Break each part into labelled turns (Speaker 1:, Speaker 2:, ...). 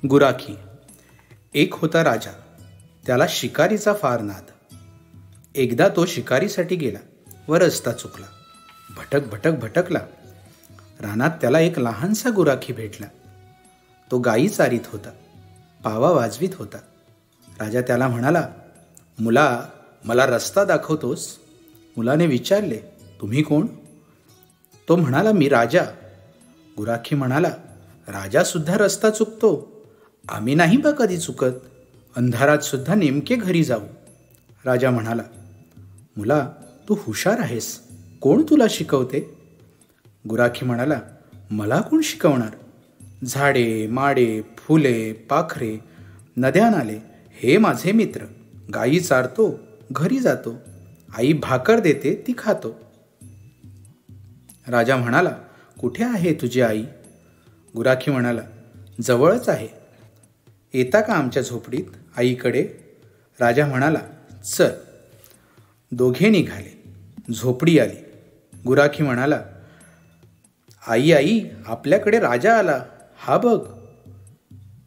Speaker 1: गुराखी. एक होता राजा, त्याला शिकारीचा फार नाद. एकदा तो शिकारीसाठी गेला व रस्ता चुकला. भटकला. रानात त्याला एक लहानसा गुराखी भेटला. तो गायी चारीत होता, पावा वाजवीत होता. राजा त्याला म्हणाला, मुला, मला रस्ता दाखवतोस? मुलाने विचारले, तुम्ही कोण? तो म्हणाला, मी राजा. गुराखी म्हणाला, राजा सुद्धा रस्ता चुकतो? आम्ही नाही बा कधी चुकत, अंधारात सुद्धा नेमके घरी जाऊ. राजा म्हणाला, मुला, तू हुशार आहेस, कोण तुला शिकवते? गुराखी म्हणाला, मला कोण शिकवणार? झाडे, माडे, फुले, पाखरे, नद्या नाले हे माझे मित्र. गायी चारतो, घरी जातो, आई भाकर देते ती खातो. राजा म्हणाला, कुठे आहे तुझी आई? गुराखी म्हणाला, जवळच आहे. येता का आमच्या झोपडीत आईकडे? राजा म्हणाला, चल. दोघे निघाले. झोपडी आली. गुराखी म्हणाला, आई, आपल्याकडे राजा आला, हा बघ.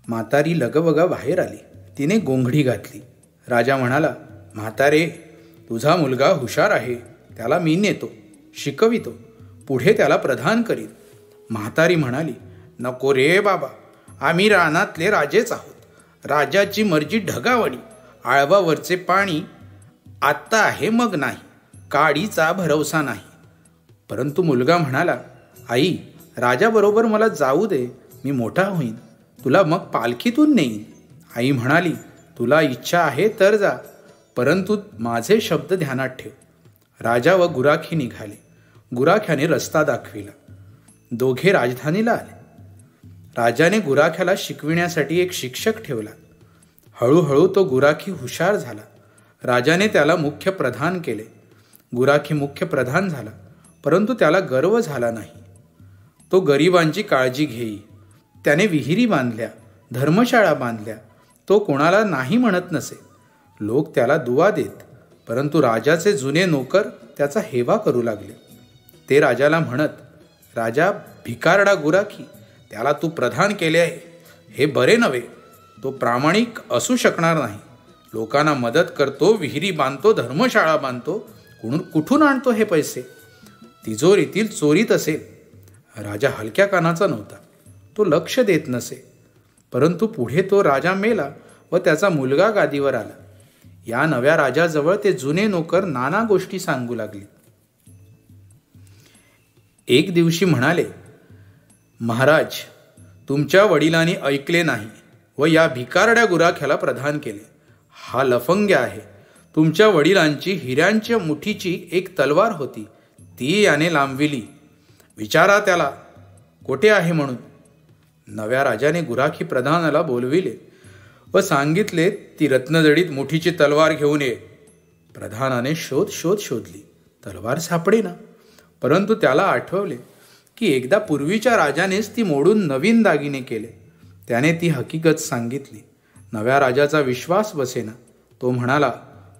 Speaker 1: म्हातारी लगबगा बाहेर आली. तिने गोंगडी घातली. राजा म्हणाला, म्हातारे, तुझा मुलगा हुशार आहे, त्याला मी नेतो, शिकवितो, पुढे त्याला प्रधान करीन. म्हातारी म्हणाली, नको रे बाबा, आम्ही रानातले राजेच आहोत. राजाची मर्जी ढगावणी, आळवावरचे पाणी आत्ता आहे मग नाही, काडीचा भरवसा नाही. परंतु मुलगा म्हणाला, आई, राजाबरोबर मला जाऊ दे, मी मोठा होईन, तुला मग पालखीतून नेईन. आई म्हणाली, तुला इच्छा आहे तर जा, परंतु माझे शब्द ध्यानात ठेव. राजा व गुराखी निघाले. गुराख्याने रस्ता दाखविला. दोघे राजधानीला आले. राजाने गुराख्याला शिकविण्यासाठी एक शिक्षक ठेवला. हळूहळू तो गुराखी हुशार झाला. राजाने त्याला मुख्य प्रधान केले. गुराखी मुख्य प्रधान झाला, परंतु त्याला गर्व झाला नाही. तो गरिबांची काळजी घेई. त्याने विहिरी बांधल्या, धर्मशाळा बांधल्या. तो कोणाला नाही म्हणत नसे. लोक त्याला दुवा देत, परंतु राजाचे जुने नोकर त्याचा हेवा करू लागले. ते राजाला म्हणत, राजा, भिकारडा गुराखी, त्याला तू प्रधान केले आहे, हे बरे नव्हे. तो प्रामाणिक असू शकणार नाही. लोकांना मदत करतो, विहिरी बांधतो, धर्मशाळा बांधतो, कुठून आणतो हे पैसे? तिजोरीतील चोरीत असेल. राजा हलक्या कानाचा नव्हता. तो लक्ष देत नसे. परंतु पुढे तो राजा मेला व त्याचा मुलगा गादीवर आला. या नव्या राजाजवळ ते जुने नोकर नाना गोष्टी सांगू लागले. एक दिवशी म्हणाले, महाराज, तुमच्या वडिलांनी ऐकले नाही व या भिकारड्या गुराख्याला प्रधान केले. हा लफंग्या आहे. तुमच्या वडिलांची हिऱ्यांच्या मुठीची एक तलवार होती, ती याने लांबविली. विचारा त्याला कोठे आहे म्हणून. नव्या राजाने गुराखी प्रधानाला बोलविले व सांगितले, ती रत्नजडीत मुठीची तलवार घेऊन ये. प्रधानाने शोधली. तलवार सापडेना. परंतु त्याला आठवले की एकदा पूर्वीच्या राजानेच ती मोडून नवीन दागिने केले. त्याने ती हकीकत सांगितली. नव्या राजाचा विश्वास बसेना. तो म्हणाला,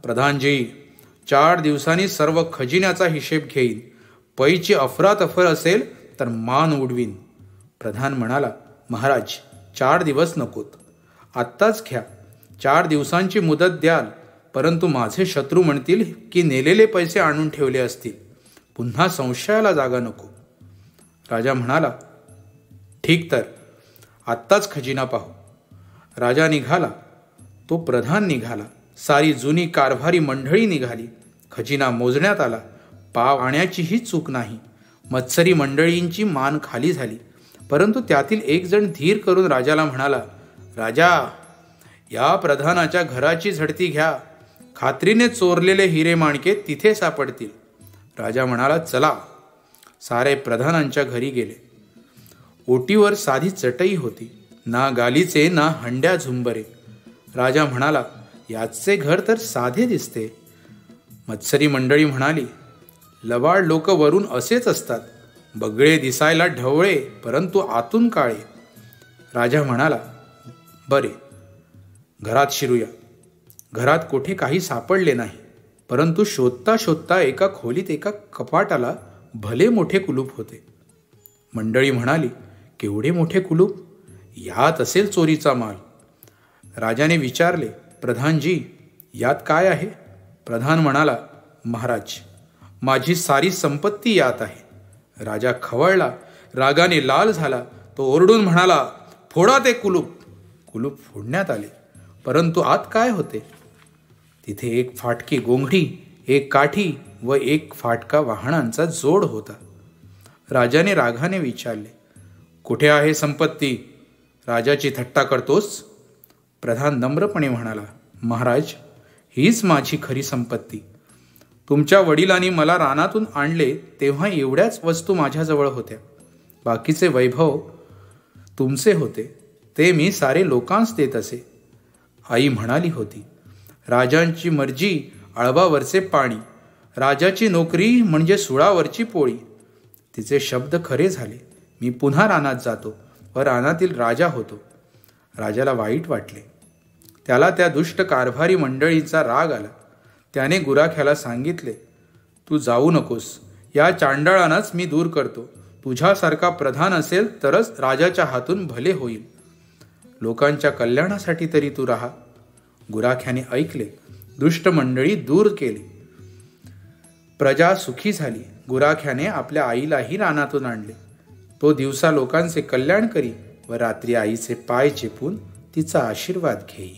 Speaker 1: प्रधानजी, 4 दिवसांनी सर्व खजिन्याचा हिशेब घेईन. पैची अफरातफर असेल तर मान उडवीन. प्रधान म्हणाला, महाराज, 4 दिवस नकोत, आत्ताच घ्या. 4 दिवसांची मुदत द्याल, परंतु माझे शत्रू म्हणतील की नेलेले पैसे आणून ठेवले असतील. पुन्हा संशयाला जागा नको. राजा म्हणाला, ठीक, तर आत्ताच खजिना पाहू. राजा निघाला. तो प्रधान निघाला. सारी जुनी कारभारी मंडळी निघाली. खजिना मोजण्यात आला. पाव आण्याचीही चूक नाही. मत्सरी मंडळींची मान खाली झाली. परंतु त्यातील एक जण धीर करून राजाला म्हणाला, राजा, या प्रधानाच्या घराची झडती घ्या. खात्रीने चोरलेले हिरे माणके तिथे सापडतील. राजा म्हणाला, चला. सारे प्रधानांच्या घरी गेले. ओटीवर साधी चटई होती, ना गालीचे ना हंड्या झुंबरे. राजा म्हणाला, याचे घर तर साधे दिसते. मत्सरी मंडळी म्हणाली, लबाड लोक वरून असेच असतात, बगळे दिसायला ढवळे, परंतु आतून काळे. राजा म्हणाला, बरे, घरात शिरूया. घरात कोठे काही सापडले नाही. परंतु शोधता शोधता एका खोलीत एका कपाटाला भले मोठे कुलूप होते. मंडळी म्हणाली, केवढे मोठे कुलूप, यात असेल चोरीचा माल. राजाने विचारले, प्रधानजी, यात काय आहे? प्रधान म्हणाला, महाराज, माझी सारी संपत्ती यात आहे. राजा खवळला, रागाने लाल झाला. तो ओरडून म्हणाला, फोडा ते कुलूप. कुलूप फोडण्यात आले, परंतु आत काय होते? तिथे एक फाटकी गोंगडी, एक काठी व एक फाटका वाहनांचा जोड होता. राजाने रागाने विचारले, कुठे आहे संपत्ती? राजाची थट्टा करतोस? प्रधान नम्रपणे म्हणाला, महाराज, हीच माझी खरी संपत्ती. तुमच्या वडिलांनी मला रानातून आणले तेव्हा एवढ्याच वस्तू माझ्याजवळ होत्या. बाकीचे वैभव तुमचे होते, ते मी सारे लोकांस देत असे. आई म्हणाली होती, राजांची मर्जी आळवावरचे पाणी, राजाची नोकरी म्हणजे सुळावरची पोळी. तिचे शब्द खरे झाले. मी पुन्हा रानात जातो व रानातील राजा होतो. राजाला वाईट वाटले. त्याला त्या दुष्ट कारभारी मंडळीचा राग आला. त्याने गुराख्याला सांगितले, तू जाऊ नकोस, या चांडाळांनाच मी दूर करतो. तुझ्यासारखा प्रधान असेल तरच राजाच्या हातून भले होईल. लोकांच्या कल्याणासाठी तरी तू राहा. गुराख्याने ऐकले. दुष्ट मंडळी दूर केली. प्रजा सुखी झाली. गुराख्याने आपल्या आईलाही रानातून आणले. तो दिवसा लोकांचे कल्याण करी व रात्री आईचे पाय चेपून तिचा आशीर्वाद घेई.